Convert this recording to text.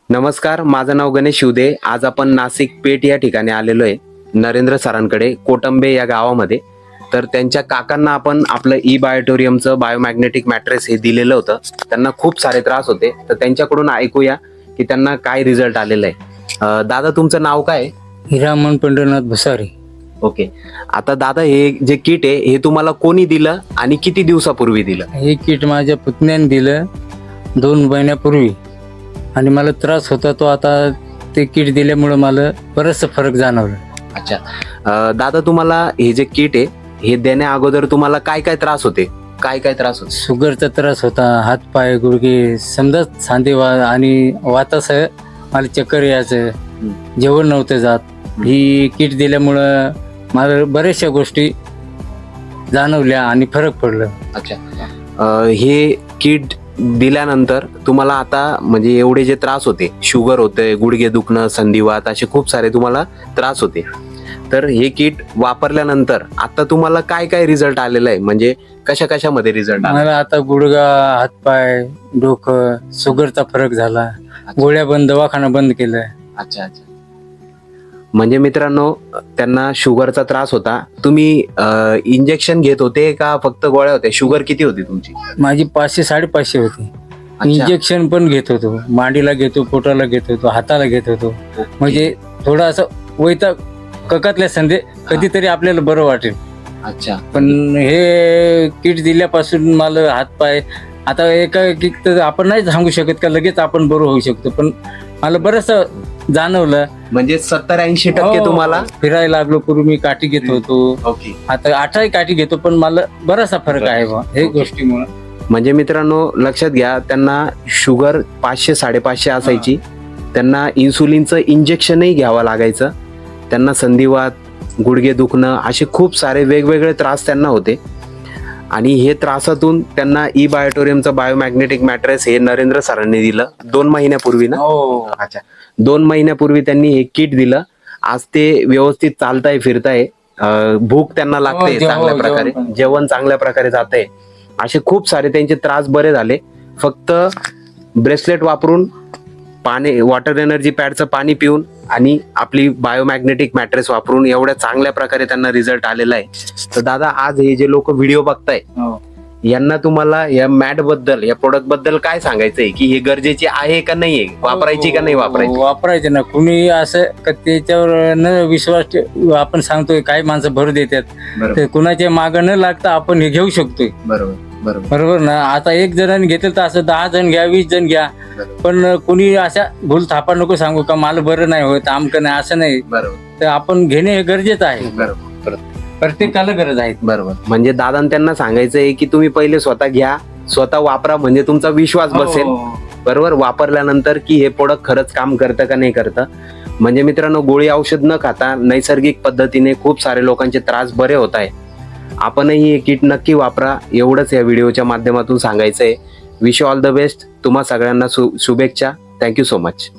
नमस्कार, माझं नाव गणेश शिवदे. आज आपण नाशिक पेठ या ठिकाणी आलेलो आहे नरेंद्र सरांकडे, कोटंबे या गावामध्ये. तर त्यांच्या काकांना आपण आपलं बायोटोरियमचं बायोमॅग्नेटिक मॅट्रेस हे दिलेलं होतं. त्यांना खूप सारे त्रास होते, तर त्यांच्याकडून ऐकूया की त्यांना काय रिझल्ट आलेला आहे. दादा, तुमचं नाव काय आहे? हिरामन पंढरनाथ भुसारी. ओके. आता दादा, हे जे किट आहे हे तुम्हाला कोणी दिलं आणि किती दिवसापूर्वी दिलं? हे किट माझ्या पुतण्याने दिलं 2 महिन्यापूर्वी आणि मला त्रास होता तो. आता ते किट दिल्यामुळं मला बरंचसं फरक जाणवलं. अच्छा. दादा, तुम्हाला हे जे किट आहे हे देण्या अगोदर तुम्हाला काय काय त्रास होते? काय काय त्रास होते? शुगरचा त्रास होता, हातपाय गुडघे समजा सांधेवा आणि वातासह मला चक्कर यायचं, जेवण नव्हतं जात. ही किट दिल्यामुळं मला बऱ्याचशा गोष्टी जाणवल्या आणि फरक पडलं. अच्छा. हे किट दिल्यानंतर तुम्हाला आता म्हणजे एवढे जे त्रास होते, शुगर होते, गुडघे दुखणं, संधिवात, असे खूप सारे तुम्हाला त्रास होते, तर हे किट वापरल्यानंतर आता तुम्हाला काय काय रिझल्ट आलेला आहे? म्हणजे कशा कशामध्ये रिझल्ट आला? मला आता गुडघा, हातपाय, डोकं, शुगरचा फरक झाला. गोळ्या बंद, दवाखाना बंद केलं. अच्छा अच्छा. म्हणजे मित्रांनो, त्यांना शुगरचा त्रास होता. तुम्ही इंजेक्शन घेत होते का फक्त गोळ्या होत्या? शुगर किती होती तुमची? माझी 500-550 होती. इंजेक्शन पण घेत होतो, मांडीला घेतो, पोटाला घेत होतो, हाताला घेत होतो. म्हणजे थोडं असं वैताग ककातल्या संधी कधीतरी आपल्याला बरं वाटेल. अच्छा. पण हे किट दिल्यापासून मला हातपाय आता एका तर आपण नाही सांगू शकत का लगेच आपण बरं होऊ शकतो, पण मला बरंचसं जाणवलं. म्हणजे 70-80% तुम्हाला फिरायला लागलो. पूर्वी मी काठी घेत होतो, ओके. आता 18 काठी घेतो, पण मला बराचसा फरक आहे बा हे गोष्टीमुळे. म्हणजे मित्रांनो, लक्षात घ्या, त्यांना शुगर 500-550 असायची. त्यांना इन्सुलिनचं इंजेक्शनही घ्यावं लागायचं. त्यांना संधिवात, गुडघे दुखणं, असे खूप सारे वेगवेगळे त्रास त्यांना होते. आणि हे त्रासातून त्यांना बायोटोरियमचं बायोमॅग्नेटिक मॅट्रेस हे नरेंद्र सरांनी दिलं 2 महिन्यापूर्वी ना? अच्छा. 2 महिन्यापूर्वी त्यांनी हे किट दिलं. आज ते व्यवस्थित चालताय, फिरताय, भूक त्यांना लागते चांगल्या प्रकारे, जेवण चांगल्या प्रकारे जातंय. असे खूप सारे त्यांचे त्रास बरे झाले. फक्त ब्रेसलेट वापरून, पाणी, वॉटर एनर्जी पॅडचं पाणी पिऊन आणि आपली बायोमॅग्नेटिक मॅट्रेस वापरून एवढ्या चांगल्या प्रकारे त्यांना रिझल्ट आलेला आहे. तर दादा, आज हे जे लोक व्हिडिओ बघताय यांना तुम्हाला या मॅट बद्दल, या प्रोडक्ट बद्दल काय सांगायचंय की हे गरजेचे आहे का नाहीये, वापरायची का नाही वापरायची? वापरायचे ना. कुणी असं त्याच्यावर न विश्वास आपण सांगतोय, काही माणसं भर देतात, कुणाच्या मागं न लागता आपण हे घेऊ शकतोय. बरोबर ना. आता 1 जणांनी घेतलं तर असं 10 जण घ्या, 20 जण घ्या, पण कुणी अशा भूल थापा नको सांगू का मला बरं नाही होत, आमकं नाही, असं नाही. तर आपण घेणे हे गरजेचं आहे. प्रत्येकाला गरज आहे. बरोबर. म्हणजे दादा त्यांना सांगायचं आहे की तुम्ही पहिले स्वतः घ्या, स्वतः वापरा, म्हणजे तुमचा विश्वास बसेल. बरोबर. वापरल्यानंतर की हे प्रोडक्ट खरंच काम करतं का नाही करतं. म्हणजे मित्रांनो, गोळी औषध न खाता नैसर्गिक पद्धतीने खूप सारे लोकांचे त्रास बरे होत आहे. आपणही हे किट नक्की वापरा, एवढंच या व्हिडिओच्या माध्यमातून सांगायचं आहे. Wish you all the best. तुम्हा सगळ्यांना शुभेच्छा. Thank you so much.